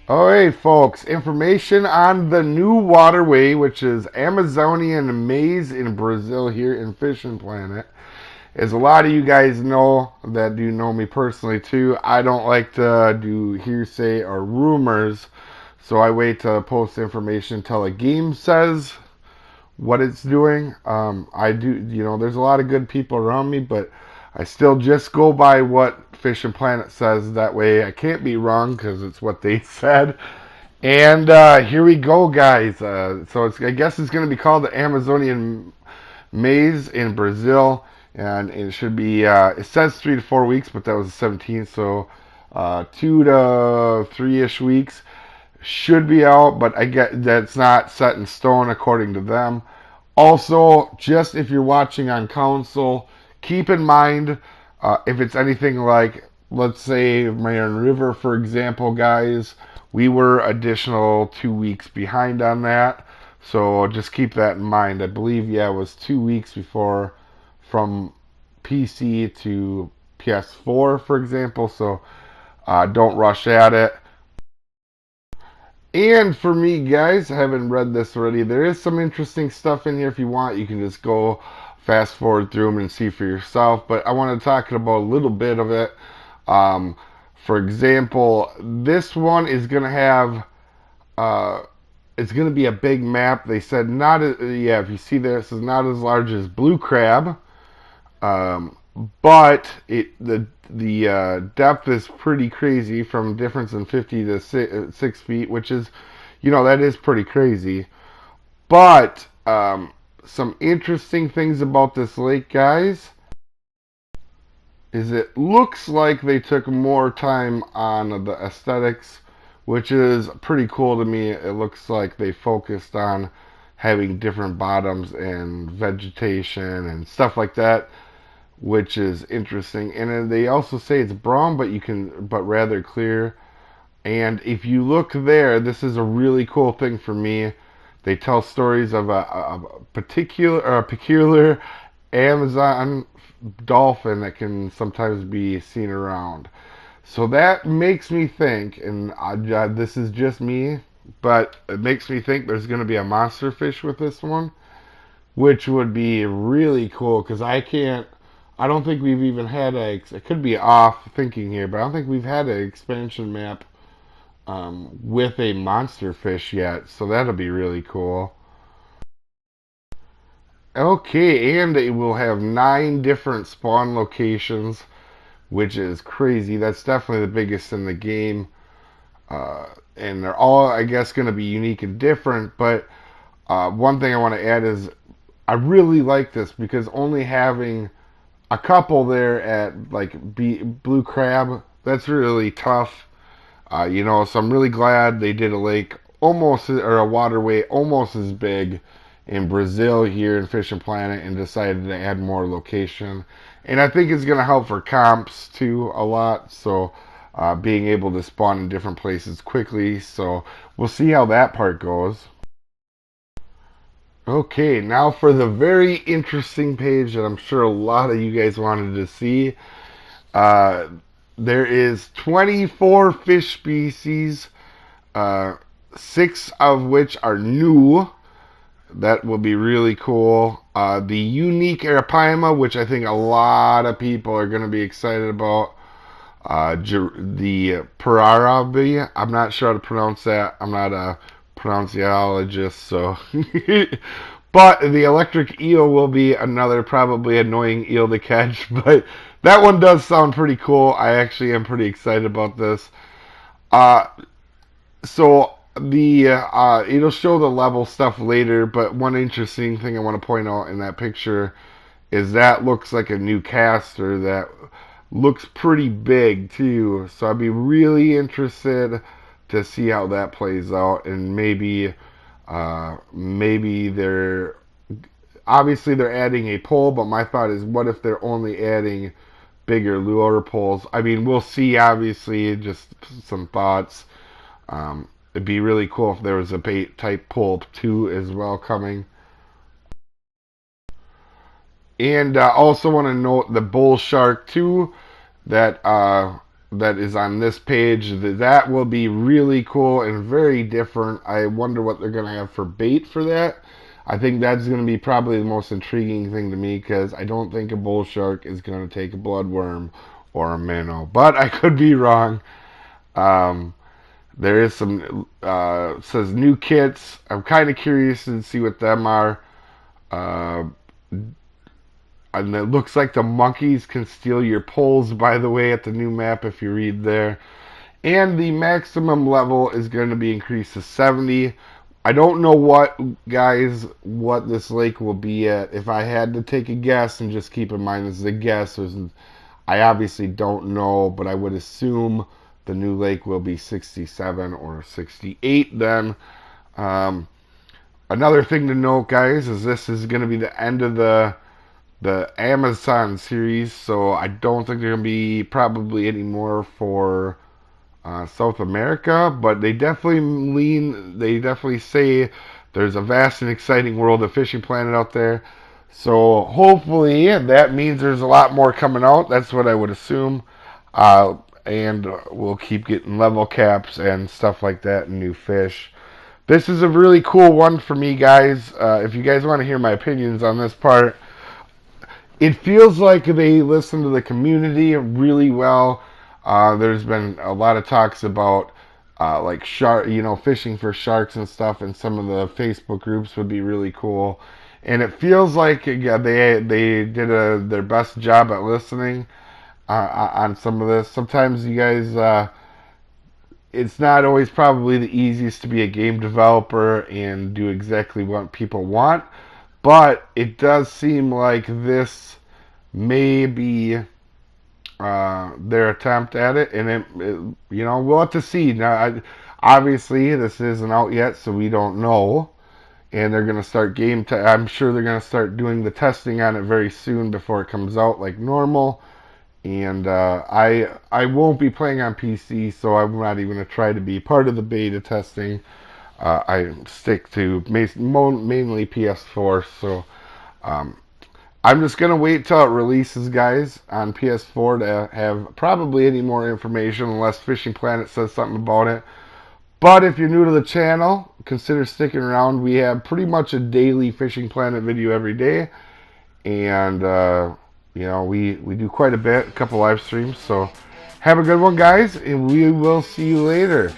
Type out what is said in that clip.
Alright, folks, information on the new Waterway, which is Amazonian maize in Brazil here in Fishing Planet. As a lot of you guys know that do know me personally too, I don't like to do hearsay or rumors, so I wait to post information until a game says what it's doing. I do, there's a lot of good people around me, but I still just go by what Fish and Planet says. That way I can't be wrong because it's what they said. And here we go, guys. I guess it's going to be called the Amazonian maize in Brazil. And it should be, it says 3 to 4 weeks, but that was the 17th. So 2 to 3-ish weeks should be out, but I get that's not set in stone according to them. Also, just if you're watching on console, keep in mind if it's anything like, let's say, Marion River, for example, guys, we were additional 2 weeks behind on that. So just keep that in mind. I believe, yeah, it was 2 weeks before from PC to PS4, for example. So don't rush at it. And for me, guys, I haven't read this already. There is some interesting stuff in here. If you want, you can just go fast forward through them and see for yourself. But I want to talk about a little bit of it. Um, for example, this one is going to have, uh, it's going to be a big map. They said not, yeah, if you see there, it says not as large as Blue Crab. Um, but the depth is pretty crazy from difference in 50 to 6 feet, which is, that is pretty crazy. But some interesting things about this lake, guys, is it looks like they took more time on the aesthetics, which is pretty cool to me. It looks like they focused on having different bottoms and vegetation and stuff like that, which is interesting. And then they also say it's brown, but rather clear. And if you look there, this is a really cool thing for me. They tell stories of a peculiar Amazon dolphin that can sometimes be seen around. So that makes me think, and this is just me, but it makes me think there's going to be a monster fish with this one, which would be really cool because I don't think we've even had it could be off thinking here, but I don't think we've had an expansion map with a monster fish yet, so that'll be really cool. Okay, and it will have 9 different spawn locations, which is crazy. That's definitely the biggest in the game. And they're all, I guess, going to be unique and different, but one thing I want to add is I really like this because only having a couple there at like Blue Crab, that's really tough. So I'm really glad they did a lake almost or a waterway almost as big in Brazil here in Fishing Planet and decided to add more location. And I think it's going to help for comps too a lot. So being able to spawn in different places quickly. So we'll see how that part goes. Okay, now for the very interesting page that I'm sure a lot of you guys wanted to see. Uh, there is 24 fish species, uh, 6 of which are new. That will be really cool. The unique arapaima, which I think a lot of people are going to be excited about. The Pararabi, I'm not sure how to pronounce that. I'm not a pronunciologist, so. But the electric eel will be another probably annoying eel to catch, but that one does sound pretty cool. I actually am pretty excited about this. Uh, so the it'll show the level stuff later, but one interesting thing I want to point out in that picture is that looks like a new caster that looks pretty big too. So I'd be really interested to see how that plays out, and maybe they're obviously they're adding a pole, but my thought is, what if they're only adding bigger lure poles? I mean, we'll see. Obviously, just some thoughts. It'd be really cool if there was a bait type pole too as well coming. And also want to note the bull shark too. That that is on this page. That will be really cool and very different. I wonder what they're going to have for bait for that. I think that's going to be probably the most intriguing thing to me, because I don't think a bull shark is going to take a bloodworm or a minnow. But I could be wrong. There is some, says new kits. I'm kind of curious to see what them are. Uh, and it looks like the monkeys can steal your poles, by the way, at the new map if you read there. And the maximum level is going to be increased to 70. I don't know what this lake will be at. If I had to take a guess, and just keep in mind this is a guess, I obviously don't know, but I would assume the new lake will be 67 or 68 then. Another thing to note, guys, is this is going to be the end of the Amazon series, so I don't think there are going to be probably any more for South America, but they definitely say there's a vast and exciting world of Fishing Planet out there. So hopefully that means there's a lot more coming out. That's what I would assume. And we'll keep getting level caps and stuff like that and new fish. This is a really cool one for me, guys. If you guys want to hear my opinions on this part, it feels like they listen to the community really well. There's been a lot of talks about like fishing for sharks and stuff, and some of the Facebook groups would be really cool. And it feels like they did their best job at listening on some of this. Sometimes you guys, it's not always probably the easiest to be a game developer and do exactly what people want, but it does seem like this may be their attempt at it, and we'll have to see. Now, obviously, this isn't out yet, so we don't know. And they're going to start I'm sure they're going to start doing the testing on it very soon before it comes out like normal. And I won't be playing on PC, so I'm not even going to try to be part of the beta testing. I stick to mainly PS4, so I'm just going to wait till it releases, guys, on PS4 to have probably any more information, unless Fishing Planet says something about it. But if you're new to the channel, consider sticking around. We have pretty much a daily Fishing Planet video every day. And, we do quite a bit, a couple live streams. So have a good one, guys, and we will see you later.